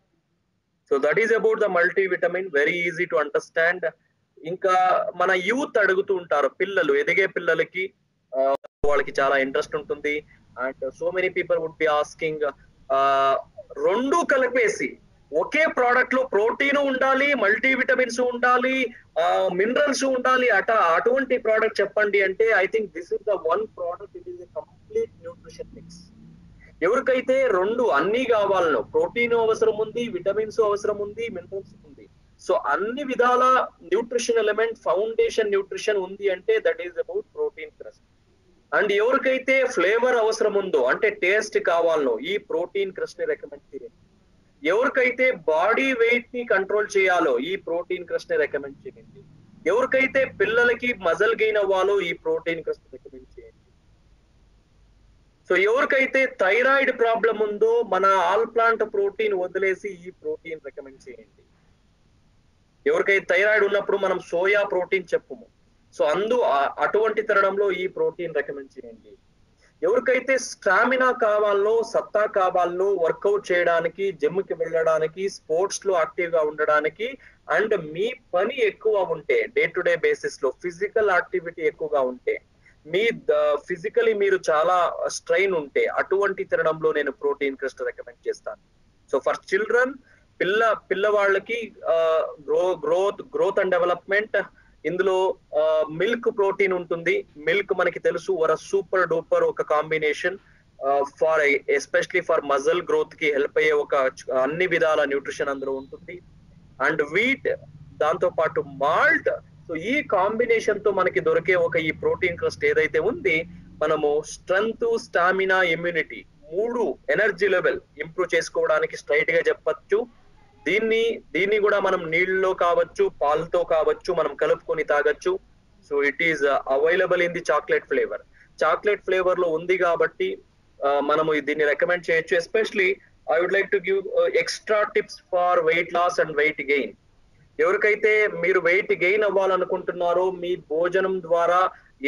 So that is about the multi vitamin, very easy to understand. ఇంకా మన యూత్ అడుగుతూ ఉంటారు, పిల్లలు, ఎదిగే పిల్లలకి వాళ్ళకి చాలా ఇంట్రెస్ట్ ఉంటుంది. And so many people would be asking, రెండు కలిపేసి ఒకే ప్రోడక్ట్ లో ప్రోటీన్ ఉండాలి, మల్టీ విటమిన్స్ ఉండాలి, మినరల్స్ ఉండాలి, అటువంటి ప్రోడక్ట్ చెప్పండి అంటే, I think this is the one product, it is a complete nutrition mix. ఎవరికైతే రెండు అన్ని కావాలనో, ప్రోటీన్ అవసరం ఉంది, విటమిన్స్ అవసరం ఉంది, మినరల్స్ ఉంది, సో అన్ని విధాల న్యూట్రిషన్ ఎలిమెంట్, ఫౌండేషన్ న్యూట్రిషన్ ఉంది అంటే that is about protein crust. And ఎవరికైతే ఫ్లేవర్ అవసరం ఉందో, అంటే టేస్ట్ కావాలనో, ఈ ప్రోటీన్ క్రస్ట్ ని రికమెండ్ చేయండి. ఎవరికైతే బాడీ వెయిట్ ని కంట్రోల్ చేయాలో, ఈ ప్రోటీన్ క్రస్ట్ ని రికమెండ్ చేయండి. ఎవరికైతే పిల్లలకి మజల్ గెయిన్ అవ్వాలో, ఈ ప్రోటీన్ క్రస్ట్ రికమెండ్ చేయండి. సో ఎవరికైతే థైరాయిడ్ ప్రాబ్లం ఉందో, మన ఆల్ ప్లాంట్ ప్రోటీన్ వదిలేసి ఈ ప్రోటీన్ రికమెండ్ చేయండి. ఎవరికైతే థైరాయిడ్ ఉన్నప్పుడు మనం సోయా ప్రోటీన్ చెప్పము, సో అటువంటి తరుణంలో ఈ ప్రోటీన్ రికమెండ్ చేయండి. ఎవరికైతే స్టామినా కావాలో, సత్తా కావాలో, వర్కౌట్ చేయడానికి, జిమ్ కి వెళ్ళడానికి, స్పోర్ట్స్ లో యాక్టివ్ గా ఉండడానికి, అండ్ మీ పని ఎక్కువ ఉంటే, డే టు డే బేసిస్ లో ఫిజికల్ యాక్టివిటీ ఎక్కువగా ఉంటే, మీ ఫిజికలీ మీరు చాలా స్ట్రెయిన్ ఉంటే, అటువంటి తరుణంలో నేను ప్రోటీన్ క్రస్ట్ రికమెండ్ చేస్తాను. సో ఫర్ చిల్డ్రన్, పిల్లవాళ్ళకి గ్రోత్ అండ్ డెవలప్మెంట్, ఇందులో మిల్క్ ప్రోటీన్ ఉంటుంది. మిల్క్ మనకి తెలుసు సూపర్ డూపర్ ఒక combination for especially for muscle growth కి హెల్ప్ అయ్యే ఒక అన్ని విధాల న్యూట్రిషన్ అందులో ఉంటుంది. అండ్ వీట్, దాంతో పాటు మాల్ట్. సో ఈ కాంబినేషన్ తో మనకి దొరికే ఒక ఈ ప్రోటీన్ క్రస్ట్ ఏదైతే ఉంది, మనము strength, stamina, immunity, 3 energy level improve చేసుకోవడానికి స్ట్రైట్ గా చెప్పచ్చు. దీన్ని కూడా మనం నీళ్ళలో కావచ్చు, పాలతో కావచ్చు, మనం కలుపుకొని తాగొచ్చు. So it is available in the chocolate flavour లో ఉంది కాబట్టి మనము దీన్ని రికమెండ్ చేయొచ్చు. Especially I would like to give extra tips for weight loss and weight gain. ఎవరికైతే మీరు వెయిట్ గెయిన్ అవ్వాలనుకుంటున్నారో, మీ భోజనం ద్వారా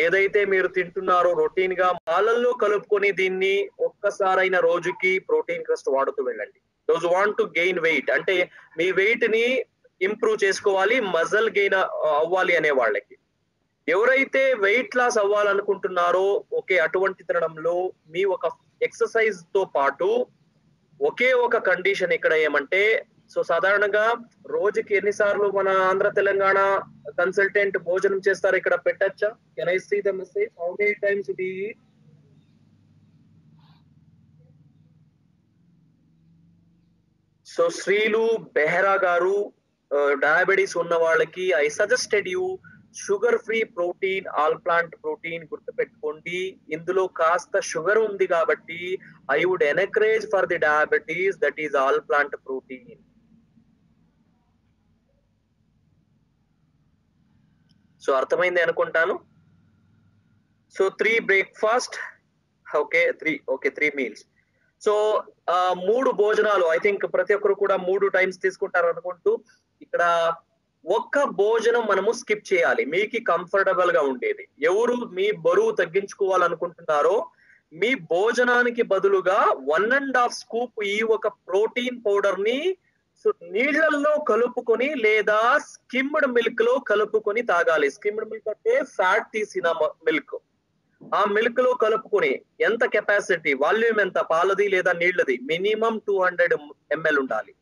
ఏదైతే మీరు తింటున్నారో రొటీన్ గా పాలల్లో కలుపుకొని దీన్ని ఒక్కసారైన రోజుకి ప్రోటీన్ క్రస్ట్ వాడుతూ వెళ్ళండి. Those want to gain weight, అంటే మీ వెయిట్ ని ఇంప్రూవ్ చేసుకోవాలి, మజల్ గెయిన్ అవ్వాలి అనే వాళ్ళకి. ఎవరైతే వెయిట్ లాస్ అవ్వాలనుకుంటున్నారో ఓకే అటువంటి తరుణంలో మీ ఒక ఎక్సర్సైజ్ తో పాటు ఒకే ఒక కండిషన్ ఇక్కడ ఏమంటే సో సాధారణంగా రోజుకి ఎన్నిసార్లు మన ఆంధ్ర తెలంగాణ కన్సల్టెంట్ భోజనం చేస్తారు ఇక్కడ పెట్టచ్చా? Can I see the message how many times do you eat? So Srilu Behara garu diabetes ఉన్న వాళ్ళకి I suggested you sugar free protein all plant protein గుర్తుపెట్టుకోండి. ఇందులో కాస్త షుగర్ ఉంది కాబట్టి I would encourage for the diabetes that is all plant protein. So అర్థమైంది అనుకుంటాను. So 3 breakfast okay 3 meals. So 3 భోజనాలు ఐ థింక్ ప్రతి ఒక్కరు కూడా 3 టైమ్స్ తీసుకుంటారు అనుకుంటూ ఇక్కడ ఒక్క భోజనం మనము స్కిప్ చేయాలి మీకు కంఫర్టబుల్ గా ఉండేది. ఎవరు మీ బరువు తగ్గించుకోవాలనుకుంటున్నారో మీ భోజనానికి బదులుగా 1.5 స్కూప్ ఈ ఒక ప్రోటీన్ పౌడర్ ని నీళ్లలో కలుపుకొని లేదా స్కిమ్డ్ మిల్క్ లో కలుపుకొని తాగాలి. స్కిమ్డ్ మిల్క్ అంటే ఫ్యాట్ తీసిన మిల్క్. ఆ మిల్క్ లో కలుపుకొని ఎంత కెపాసిటీ వాల్యూమ్ ఎంత పాలది లేదా నీళ్ళది మినిమం 200 ml ఉండాలి.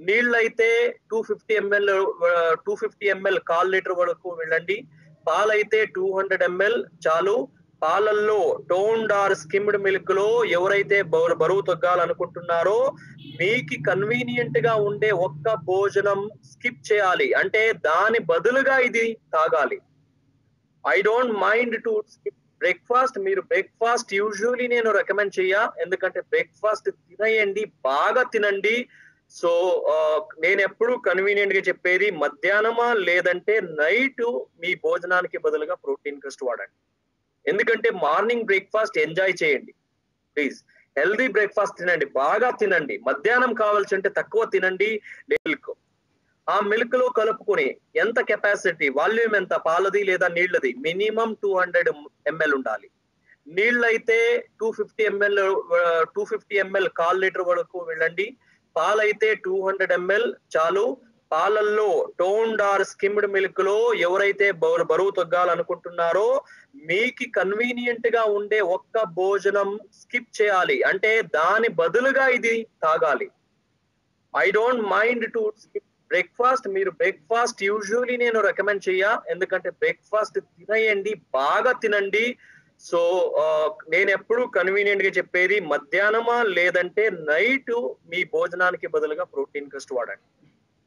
నీళ్ళైతే 250 ml 1/4 లీటర్ వరకు వెళ్ళండి. పాలైతే 200 ml చాలు. పాలల్లో టోన్డ్ ఆర్ స్కిమ్డ్ మిల్క్ లో ఎవరైతే బరువు తగ్గాలనుకుంటున్నారో మీకు కన్వీనియంట్ గా ఉండే ఒక్క భోజనం స్కిప్ చేయాలి. అంటే దాని బదులుగా ఇది తాగాలి. I don't mind to skip breakfast. మీరు బ్రేక్ఫాస్ట్ యూజువలీ నేను రికమెండ్ చెయ్య, ఎందుకంటే బ్రేక్ఫాస్ట్ తినేయండి, బాగా తినండి. సో నేను ఎప్పుడు కన్వీనియంట్ గా చెప్పేది మధ్యాహ్నమా లేదంటే నైట్ మీ భోజనానికి బదులుగా ప్రోటీన్ క్రస్ట్ వాడండి. ఎందుకంటే మార్నింగ్ బ్రేక్ఫాస్ట్ ఎంజాయ్ చేయండి ప్లీజ్. హెల్దీ బ్రేక్ఫాస్ట్ తినండి, బాగా తినండి. మధ్యాహ్నం కావాల్సి అంటే తక్కువ తినండి. మిల్క్ ఆ మిల్క్ లో కలుపుకొని ఎంత కెపాసిటీ వాల్యూమ్ ఎంత పాలది లేదా నీళ్ళది మినిమం 200 ml ఉండాలి. నీళ్ళైతే 250 ml 1/4 లీటర్ వరకు వెళ్ళండి. పాలైతే 200 ml చాలు. పాలల్లో టోన్డ్ ఆర్ స్కిమ్డ్ మిల్క్ లో ఎవరైతే బరువు తగ్గాలనుకుంటున్నారో మీకు కన్వీనియంట్ గా ఉండే ఒక్క భోజనం స్కిప్ చేయాలి. అంటే దాని బదులుగా ఇది తాగాలి. I don't mind to skip breakfast. మీరు బ్రేక్ఫాస్ట్ యూజువలీ నేను రికమెండ్ చెయ్య, ఎందుకంటే బ్రేక్ఫాస్ట్ తినేయండి, బాగా తినండి. సో నేను ఎప్పుడు కన్వీనియంట్ గా చెప్పేది మధ్యాహ్నమా లేదంటే నైట్ మీ భోజనానికి బదులుగా ప్రోటీన్ క్రస్ట్ వాడండి.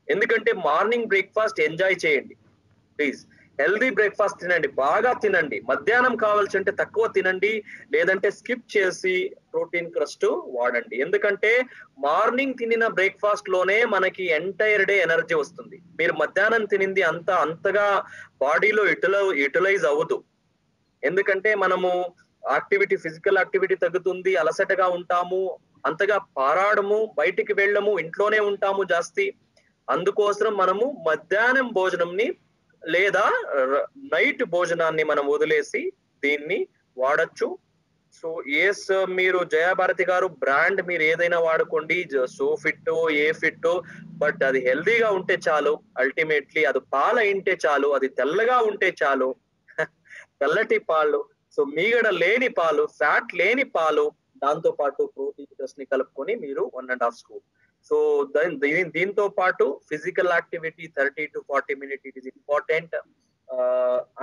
ఎందుకంటే మార్నింగ్ బ్రేక్ఫాస్ట్ ఎంజాయ్ చేయండి ప్లీజ్. హెల్దీ బ్రేక్ఫాస్ట్ తినండి, బాగా తినండి. మధ్యాహ్నం కావాల్సి అంటే తక్కువ తినండి, లేదంటే స్కిప్ చేసి ప్రోటీన్ క్రస్ట్ వాడండి. ఎందుకంటే మార్నింగ్ తినిన బ్రేక్ఫాస్ట్ లోనే మనకి ఎంటైర్ డే ఎనర్జీ వస్తుంది. మీరు మధ్యాహ్నం తినింది అంతగా బాడీలో యూటిలైజ్ అవ్వదు. ఎందుకంటే మనము ఫిజికల్ యాక్టివిటీ తగ్గుతుంది, అలసటగా ఉంటాము, అంతగా పారాడము, బయటికి వెళ్ళము, ఇంట్లోనే ఉంటాము జాస్తి. అందుకోసం మనము మధ్యాహ్నం భోజనంని లేదా నైట్ భోజనాన్ని మనం వదిలేసి దీన్ని వాడచ్చు. సో ఎస్ మీరు జయాభారతి గారు బ్రాండ్ మీరు ఏదైనా వాడుకోండి, so fit A fit, but అది హెల్దీగా ఉంటే చాలు. అల్టిమేట్లీ అది పాల ఇంటే చాలు, అది తెల్లగా ఉంటే చాలు. తెల్లటి పాలు, సో మీగడ లేని పాలు, ఫ్యాట్ లేని పాలు, దాంతో పాటు ప్రోటీన్ క్రస్ట్ ని కలుపుకొని మీరు 1.5 స్కూప్. సో దీంతో పాటు physical activity 30 to 40 minutes it is important.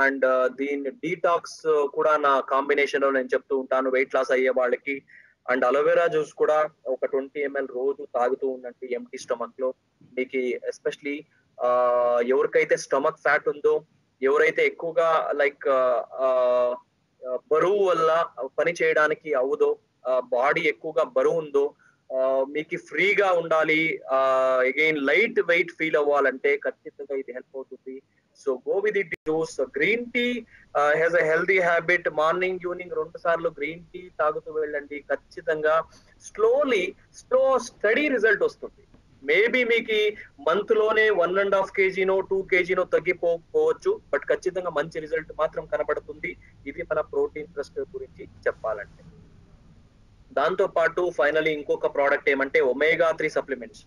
And దీని డీటాక్స్ కూడా నా కాంబినేషన్ లో నేను చెప్తూ ఉంటాను వెయిట్ లాస్ అయ్యే వాళ్ళకి. అండ్ అలోవెరా జ్యూస్ కూడా ఒక 20 ml రోజు తాగుతూ ఉండండి ఎంటీ స్టమక్ లో. మీకు ఎస్పెషలీ ఎవరికైతే స్టమక్ ఫ్యాట్ ఉందో, ఎవరైతే ఎక్కువగా లైక్ బరువు వల్ల పని చేయడానికి అవ్వదో, బాడీ ఎక్కువగా బరువు ఉందో, మీకు ఫ్రీగా ఉండాలి, అగైన్ లైట్ వెయిట్ ఫీల్ అవ్వాలంటే ఖచ్చితంగా ఇది హెల్ప్ అవుతుంది. So go with it juice. Green tea has a healthy habit. Morning evening 2 సార్లు గ్రీన్ టీ తాగుతూ వెళ్ళండి. ఖచ్చితంగా స్టడీ రిజల్ట్ వస్తుంది. మేబీ మీకు మంత్ లోనే 1.5 kg 2 kg తగ్గిపోవచ్చు, బట్ ఖచ్చితంగా మంచి రిజల్ట్ మాత్రం కనబడుతుంది. ఇది మన ప్రోటీన్ క్రస్ట్ గురించి చెప్పాలంటే. దాంతో పాటు ఫైనలీ ఇంకొక ప్రోడక్ట్ ఏమంటే omega-3 సప్లిమెంట్స్.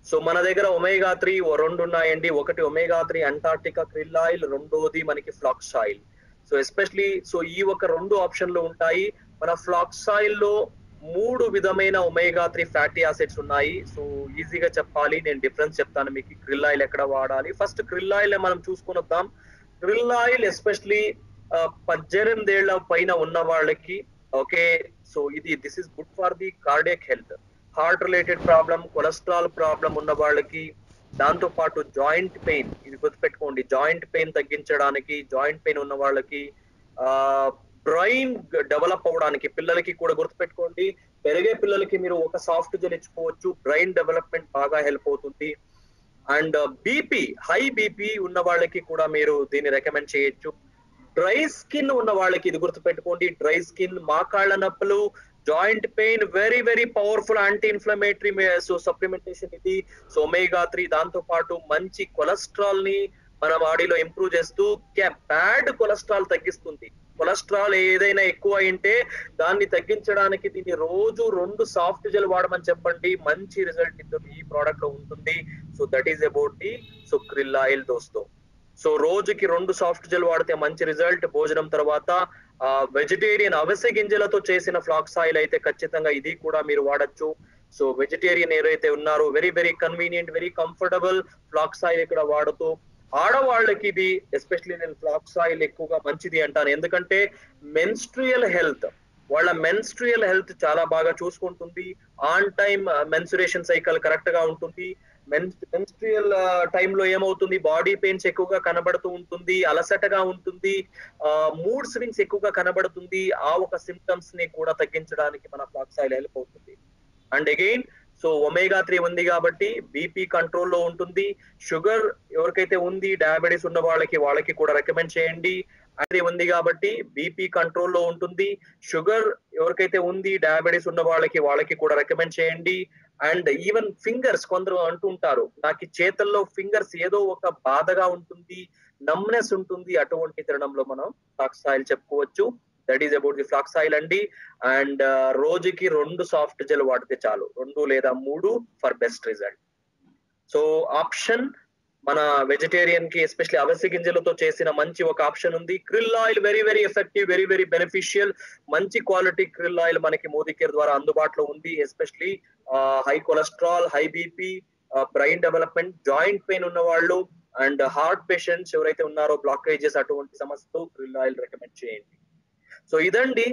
సో మన దగ్గర omega-3 2 ఉన్నాయండి. ఒకటి omega-3 అంటార్టికా క్రిల్ ఆయిల్, రెండోది మనకి flax oil. So especially so ఈ ఒక 2 ఆప్షన్లు ఉంటాయి. మన ఫ్లాక్స్ ఆయిల్ లో 3 విధమైన ఒమేగా 3 ఫ్యాటీ యాసిడ్స్ ఉన్నాయి. సో ఈజీగా చెప్పాలి. నేను డిఫరెన్స్ చెప్తాను మీకు. క్రిల్ ఆయిల్ ఎక్కడ వాడాలి. ఫస్ట్ క్రిల్ ఆయిల్ మనం చూసుకొనొద్దాం. క్రిల్ ఆయిల్ ఎస్పెషలీ 18 ఏళ్ల పైన ఉన్న వాళ్ళకి okay. So this is good for the cardiac health. Heart related problem, cholesterol problem ఉన్న వాళ్ళకి, దాంతో పాటు జాయింట్ పెయిన్, ఇది గుర్తుపెట్టుకోండి. జాయింట్ పెయిన్ తగ్గించడానికి, జాయింట్ పెయిన్ ఉన్న వాళ్ళకి, బ్రెయిన్ డెవలప్ అవ్వడానికి పిల్లలకి కూడా గుర్తుపెట్టుకోండి. పెరిగే పిల్లలకి మీరు ఒక సాఫ్ట్ జెల్ ఇచ్చుకోవచ్చు. బ్రెయిన్ డెవలప్మెంట్ బాగా హెల్ప్ అవుతుంది. అండ్ బీపీ, హై బీపీ ఉన్న వాళ్ళకి కూడా మీరు దీన్ని రికమెండ్ చేయొచ్చు. డ్రై స్కిన్ ఉన్న వాళ్ళకి ఇది గుర్తుపెట్టుకోండి. డ్రై స్కిన్, మోకాళ్ళ నొప్పులు, joint pain, very very powerful anti inflammatory supplementation ఇది. సో ఒమేగా 3 దాంతో పాటు మంచి కొలెస్ట్రాల్ ని మన బాడీలో ఇంప్రూవ్ చేస్తూ బ్యాడ్ కొలెస్ట్రాల్ తగ్గిస్తుంది. కొలెస్ట్రాల్ ఏదైనా ఎక్కువ అయింటే దాన్ని తగ్గించడానికి దీన్ని రోజు 2 సాఫ్ట్ జెల్ వాడమని చెప్పండి. మంచి రిజల్ట్ ఈ ప్రోడక్ట్ లో ఉంటుంది. So that is about the so krill oil దోస్తో. సో రోజుకి 2 సాఫ్ట్ జెల్ వాడితే మంచి రిజల్ట్. భోజనం తర్వాత వెజిటేరియన్ అవిసె గింజలతో చేసిన ఫ్లాక్స్ ఆయిల్ అయితే ఖచ్చితంగా ఇది కూడా మీరు వాడచ్చు. సో వెజిటేరియన్ ఎవరైతే ఉన్నారో very very convenient, very comfortable flax oil ఇక్కడ వాడుతూ, ఆడవాళ్ళకి ఇది ఎస్పెషల్లీ నేను ఫ్లాక్స్ ఆయిల్ ఎక్కువగా మంచిది అంటాను. ఎందుకంటే మెన్స్ట్రియల్ హెల్త్, వాళ్ళ మెన్స్ట్రియల్ హెల్త్ చాలా బాగా చూసుకుంటుంది. On time menstruation cycle correct గా ఉంటుంది. మెన్స్ట్రియల్ టైంలో ఏమవుతుంది, బాడీ పెయిన్స్ ఎక్కువగా కనబడుతూ ఉంటుంది, అలసటగా ఉంటుంది, మూడ్ స్వింగ్స్ ఎక్కువగా కనబడుతుంది. ఆ ఒక సిమ్టమ్స్ ని కూడా తగ్గించడానికి మన ఫ్లాక్స్ ఆయిల్ హెల్ప్ అవుతుంది. అండ్ అగైన్ సో ఒమేగా 3 ఉంది కాబట్టి బీపీ కంట్రోల్లో ఉంటుంది. షుగర్ ఎవరికైతే ఉంది, డయాబెటీస్ ఉన్న వాళ్ళకి కూడా రికమెండ్ చేయండి. అది ఉంది కాబట్టి బీపీ కంట్రోల్లో ఉంటుంది. షుగర్ ఎవరికైతే ఉంది, డయాబెటీస్ ఉన్న వాళ్ళకి కూడా రికమెండ్ చేయండి. అండ్ ఈవెన్ ఫింగర్స్, కొందరు అంటుంటారు నాకు ఈ చేతుల్లో ఫింగర్స్ ఏదో ఒక బాధగా ఉంటుంది, నమ్నెస్ ఉంటుంది, అటువంటి తరుణంలో మనం ఫ్లాక్స్ ఆయిల్ చెప్పుకోవచ్చు. That is about the flax oil అండి. అండ్ రోజుకి 2 సాఫ్ట్ జెల్ వాడితే చాలు, 2 లేదా 3 for best result. So option మన వెజిటేరియన్ కి ఎస్పెషల్లీ అవిసె గింజలతో చేసిన మంచి ఒక ఆప్షన్ ఉంది. Krill oil very very effective, very very beneficial. మంచి క్వాలిటీ క్రిల్ ఆయిల్ మనకి మోదీ కేర్ ద్వారా అందుబాటులో ఉంది. Especially high cholesterol, high BP, brain development, joint pain ఉన్న వాళ్ళు అండ్ హార్ట్ పేషెంట్స్ ఎవరైతే ఉన్నారో బ్లాకేజెస్ అటువంటి సమస్యతో క్రిల్ ఆయిల్ రికమెండ్ చేయండి. సో ఇదండి